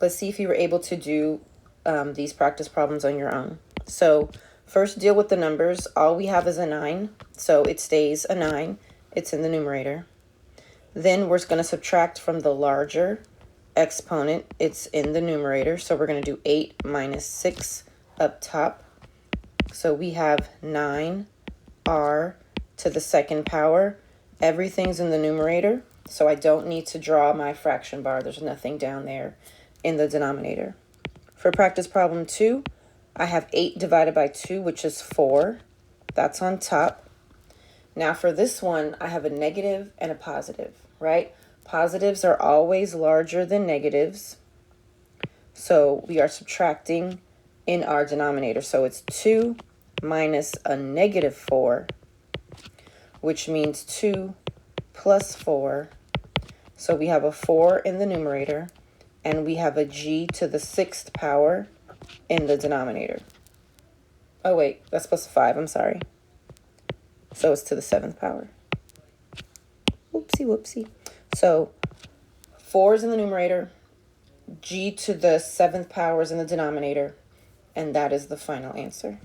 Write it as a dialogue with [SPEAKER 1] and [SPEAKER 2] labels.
[SPEAKER 1] let's see if you were able to do these practice problems on your own. So first, deal with the numbers. All we have is a 9, so it stays a 9. It's in the numerator. Then we're going to subtract from the larger exponent. It's in the numerator, so we're going to do 8 minus 6 up top. So we have 9r to the second power. Everything's in the numerator, so I don't need to draw my fraction bar. There's nothing down there in the denominator. For practice problem 2, I have 8 divided by 2, which is 4. That's on top. Now for this one, I have a negative and a positive, right? Positives are always larger than negatives. So we are subtracting in our denominator. So it's 2 minus a negative 4, which means 2 plus 4. So we have a 4 in the numerator, and we have a g to the 6th power in the denominator. Oh wait, that's plus 5, I'm sorry. So it's to the 7th power. Whoopsie, whoopsie. So 4 is in the numerator, g to the 7th power is in the denominator, and that is the final answer.